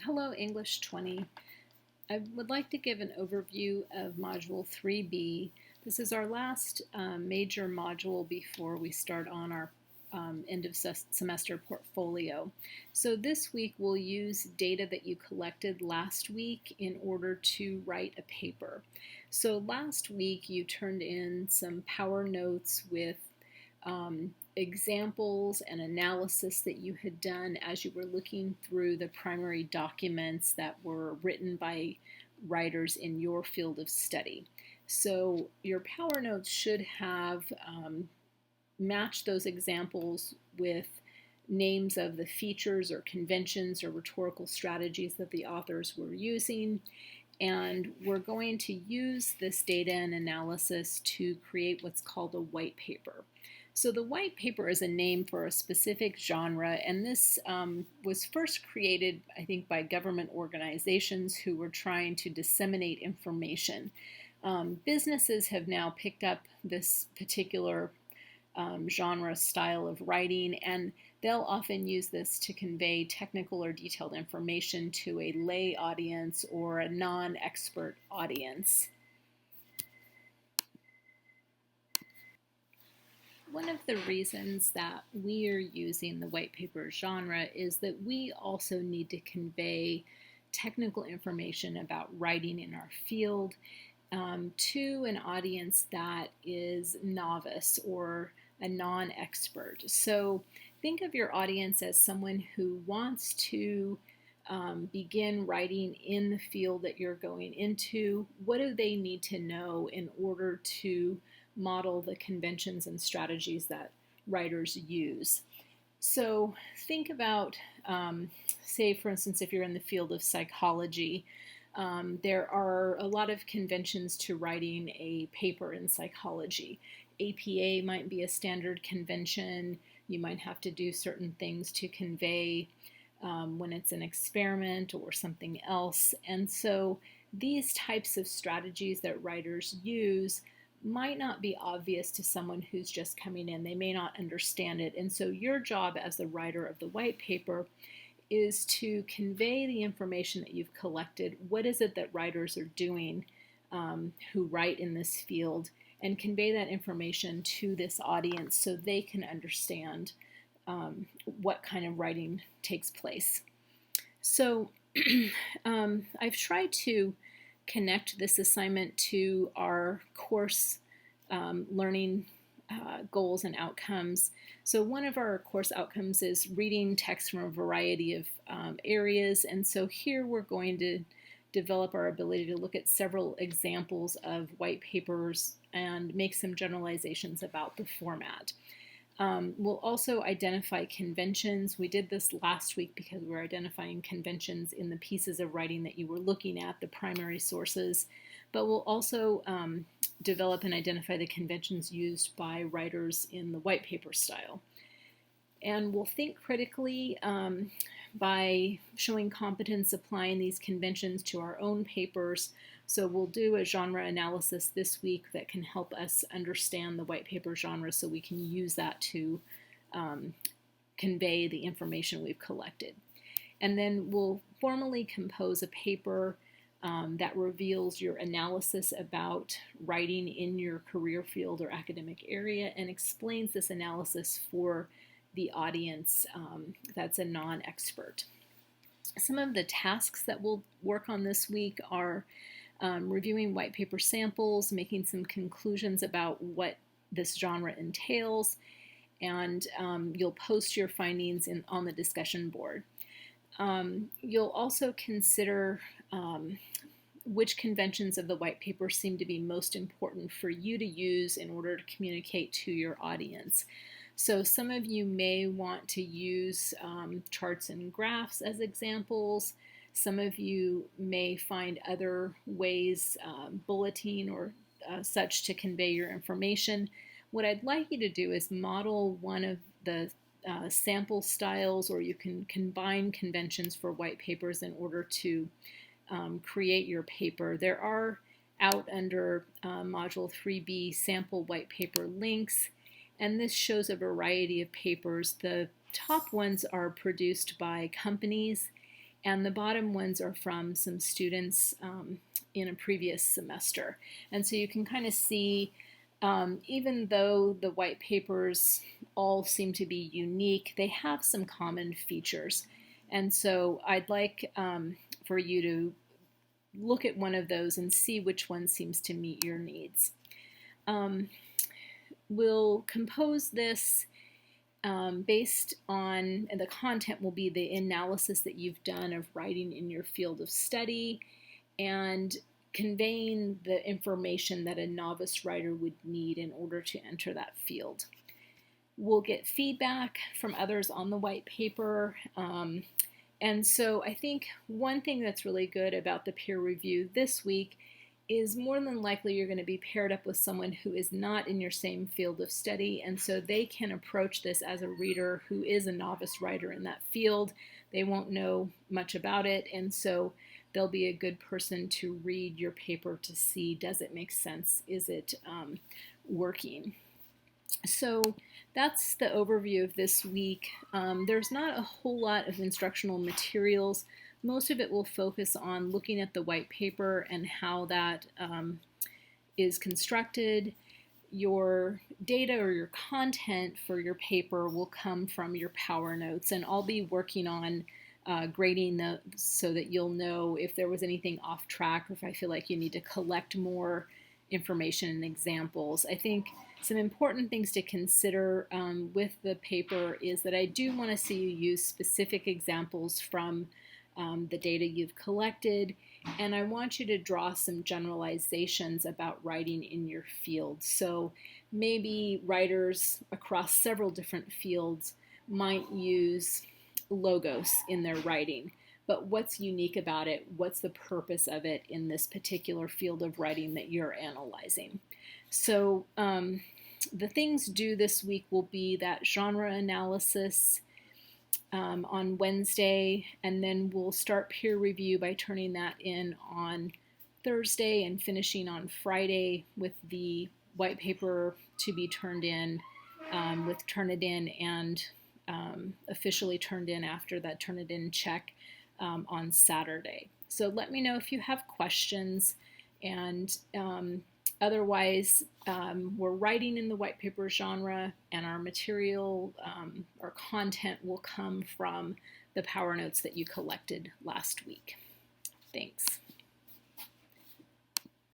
Hello, English 20. I would like to give an overview of Module 3B. This is our last major module before we start on our end of semester portfolio. So this week we'll use data that you collected last week in order to write a paper. So last week you turned in some power notes with examples and analysis that you had done as you were looking through the primary documents that were written by writers in your field of study. So your power notes should have matched those examples with names of the features or conventions or rhetorical strategies that the authors were using. And we're going to use this data and analysis to create what's called a white paper. So the white paper is a name for a specific genre, and this was first created, I think, by government organizations who were trying to disseminate information. Businesses have now picked up this particular genre style of writing, and they'll often use this to convey technical or detailed information to a lay audience or a non-expert audience. One of the reasons that we are using the white paper genre is that we also need to convey technical information about writing in our field to an audience that is novice or a non-expert. So think of your audience as someone who wants to begin writing in the field that you're going into. What do they need to know in order to model the conventions and strategies that writers use? So think about, say for instance, if you're in the field of psychology, there are a lot of conventions to writing a paper in psychology. APA might be a standard convention. You might have to do certain things to convey when it's an experiment or something else. And so these types of strategies that writers use might not be obvious to someone who's just coming in. They may not understand it. And so your job as the writer of the white paper is to convey the information that you've collected. What is it that writers are doing who write in this field, and convey that information to this audience so they can understand what kind of writing takes place. So I've tried to connect this assignment to our course learning goals and outcomes. So one of our course outcomes is reading text from a variety of areas, and so here we're going to develop our ability to look at several examples of white papers and make some generalizations about the format. We'll also identify conventions. We did this last week because we're identifying conventions in the pieces of writing that you were looking at, the primary sources. But we'll also develop and identify the conventions used by writers in the white paper style. And we'll think critically by showing competence applying these conventions to our own papers. So we'll do a genre analysis this week that can help us understand the white paper genre so we can use that to convey the information we've collected. And then we'll formally compose a paper that reveals your analysis about writing in your career field or academic area and explains this analysis for the audience that's a non-expert. Some of the tasks that we'll work on this week are reviewing white paper samples, making some conclusions about what this genre entails, and you'll post your findings on the discussion board. You'll also consider which conventions of the white paper seem to be most important for you to use in order to communicate to your audience. So some of you may want to use charts and graphs as examples. Some of you may find other ways, bulleting or such, to convey your information. What I'd like you to do is model one of the sample styles, or you can combine conventions for white papers in order to create your paper. There are out under Module 3B sample white paper links, and this shows a variety of papers. The top ones are produced by companies, and the bottom ones are from some students in a previous semester. And so you can kind of see, even though the white papers all seem to be unique, they have some common features. And so I'd like for you to look at one of those and see which one seems to meet your needs. We'll compose this based on, and the content will be the analysis that you've done of writing in your field of study and conveying the information that a novice writer would need in order to enter that field. We'll get feedback from others on the white paper. And so I think one thing that's really good about the peer review this week is more than likely you're going to be paired up with someone who is not in your same field of study, and so they can approach this as a reader who is a novice writer in that field. They won't know much about it, and so they'll be a good person to read your paper to see, does it make sense? Is it working? So that's the overview of this week. There's not a whole lot of instructional materials. Most of it will focus on looking at the white paper and how that is constructed. Your data or your content for your paper will come from your Power Notes, and I'll be working on grading those so that you'll know if there was anything off track or if I feel like you need to collect more information and examples. I think some important things to consider with the paper is that I do want to see you use specific examples from the data you've collected, and I want you to draw some generalizations about writing in your field. So maybe writers across several different fields might use logos in their writing, but what's unique about it? What's the purpose of it in this particular field of writing that you're analyzing? So the things due this week will be that genre analysis on Wednesday, and then we'll start peer review by turning that in on Thursday and finishing on Friday with the white paper to be turned in with Turnitin and officially turned in after that Turnitin check on Saturday. So let me know if you have questions, and otherwise we're writing in the white paper genre, and our material or content will come from the Power Notes that you collected last week. Thanks.